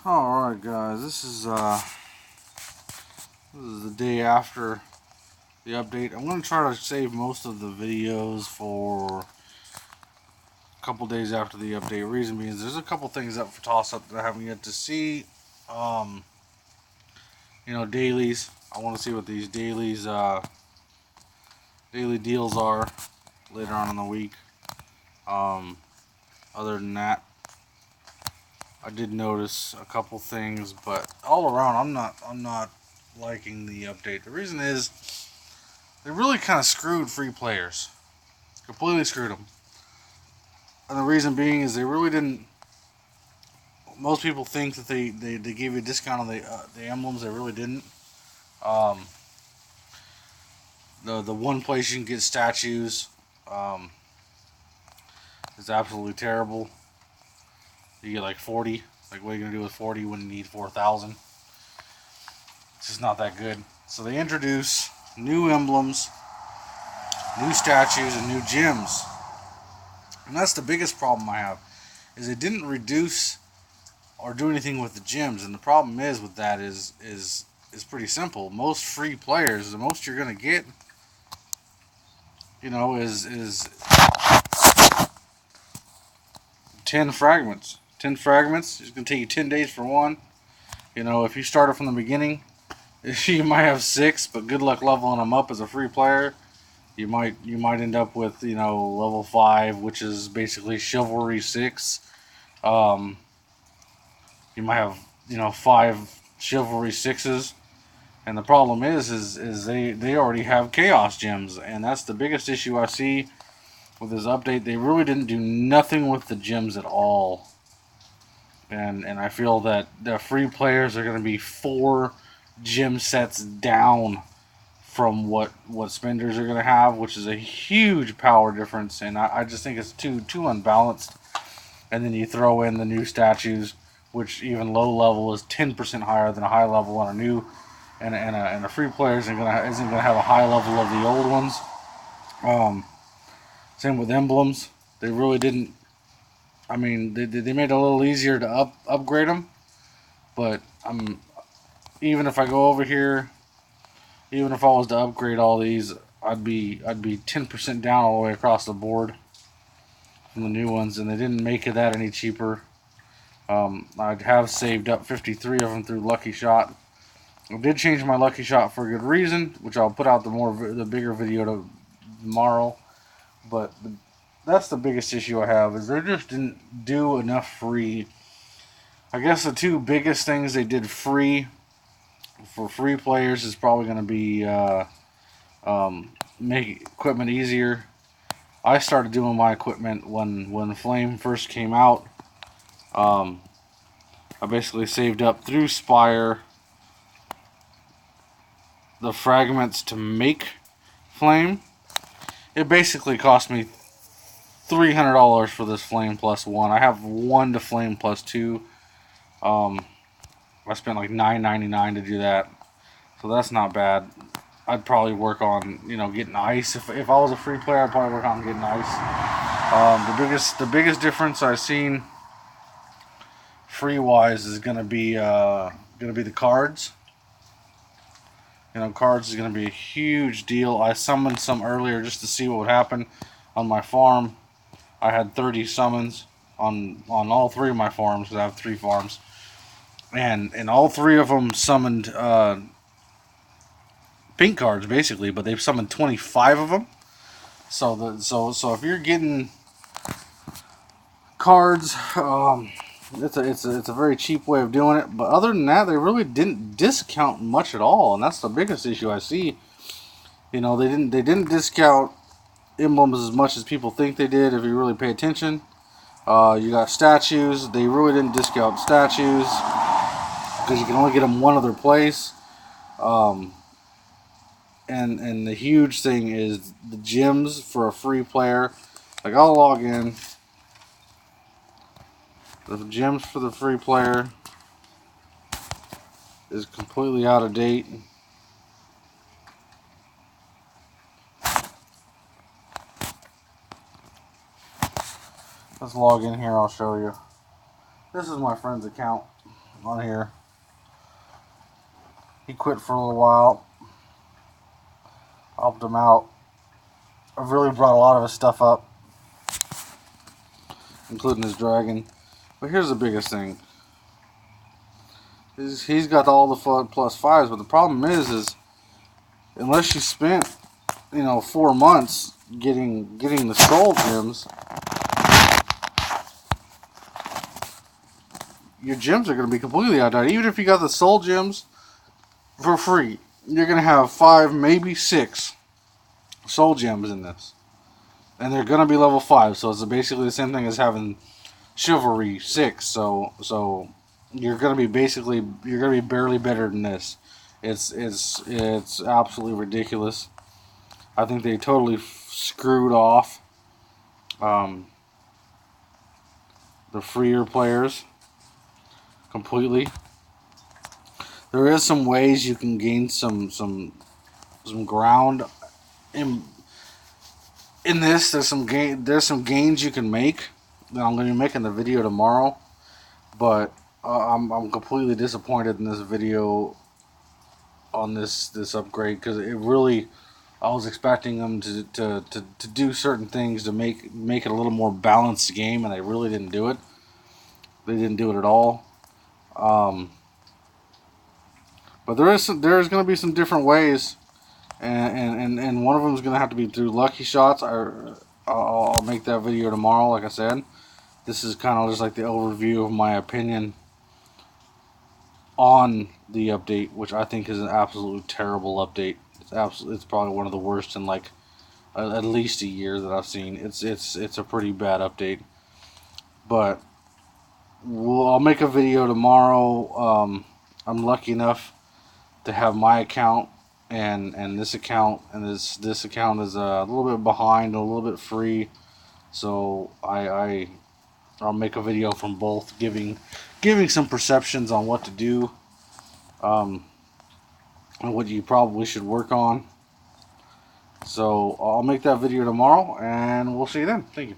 Alright guys, this is the day after the update. I'm going to try to save most of the videos for a couple days after the update. Reason being is there's a couple things up for toss-up that I haven't yet to see. Dailies. I want to see what these daily deals are later on in the week. Other than that, I did notice a couple things, but all around, I'm not liking the update. The reason is they really kind of screwed free players, completely screwed them. And the reason being is they really didn't. Most people think that they gave you a discount on the emblems. They really didn't. Um, the one place you can get statues is absolutely terrible. You get like 40. Like, what are you gonna do with 40 when you need 4,000? It's just not that good. So they introduce new emblems, new statues, and new gems. And that's the biggest problem I have, is it didn't reduce or do anything with the gems. And the problem is with that is pretty simple. Most free players, the most you're gonna get, is 10 fragments. 10 fragments. It's gonna take you 10 days for one. If you started from the beginning, you might have 6, but good luck leveling them up as a free player. You might end up with level 5, which is basically chivalry 6. You might have 5 chivalry 6s, and the problem is they already have chaos gems, and that's the biggest issue I see with this update. They really didn't do nothing with the gems at all, and I feel that the free players are going to be 4 gem sets down from what spenders are going to have, which is a huge power difference, and I just think it's too unbalanced. And then you throw in the new statues, which even low level is 10% higher than a high level on a new, and a free player isn't gonna have a high level of the old ones. Same with emblems. They really didn't. I mean, they made it a little easier to upgrade them, but even if I go over here, even if I was to upgrade all these, I'd be 10% down all the way across the board from the new ones, and they didn't make it that any cheaper. I have saved up 53 of them through Lucky Shot. I did change my Lucky Shot for a good reason, which I'll put out the bigger video tomorrow. But that's the biggest issue I have, is they just didn't do enough free. I guess the 2 biggest things they did free for free players is probably going to be make equipment easier. I started doing my equipment when Flame first came out. I basically saved up through Spire the fragments to make Flame. It basically cost me $300 for this Flame plus 1. I have 1 to Flame plus 2. I spent like $9.99 to do that, so that's not bad. I'd probably work on getting ice. If I was a free player, I'd probably work on getting ice. The biggest difference I've seen free wise is gonna be the cards. Cards is gonna be a huge deal. I summoned some earlier just to see what would happen on my farm. I had 30 summons on all 3 of my farms, because I have 3 farms, and all 3 of them summoned pink cards basically, but they've summoned 25 of them. So if you're getting cards, it's a very cheap way of doing it. But other than that, they really didn't discount much at all, and that's the biggest issue I see. They didn't discount emblems as much as people think they did. If you really pay attention, you got statues. They really didn't discount statues, because you can only get them one other place. And the huge thing is the gems for a free player. Like, I'll log in. The gems for the free player is completely out of date. Let's log in here, I'll show you. This is my friend's account. on here. He quit for a little while. Helped him out. I've really brought a lot of his stuff up, including his dragon. But here's the biggest thing. He's got all the +5s, but the problem is unless you spent, 4 months getting the soul gems, your gems are going to be completely outdated. Even if you got the soul gems for free, you're going to have 5, maybe 6 soul gems in this, and they're going to be level 5. So it's basically the same thing as having chivalry 6. So you're going to be barely better than this. It's absolutely ridiculous. I think they totally screwed off the freer players completely. There is some ways you can gain some ground in this. There's some gains you can make that I'm going to be making the video tomorrow, but I'm completely disappointed in this video on this upgrade, because it really, I was expecting them to do certain things to make it a little more balanced game, and they really didn't do it. They didn't do it at all. But there's going to be some different ways, and one of them is going to have to be through lucky shots. I'll make that video tomorrow. Like I said, this is kind of just like the overview of my opinion on the update, which I think is an absolutely terrible update. It's probably one of the worst in like at least a year that I've seen. It's a pretty bad update, but I'll make a video tomorrow. I'm lucky enough to have my account and this account, and this account is a little bit behind, a little bit free, so I'll make a video from both, giving some perceptions on what to do, and what you probably should work on. So I'll make that video tomorrow, and we'll see you then. Thank you.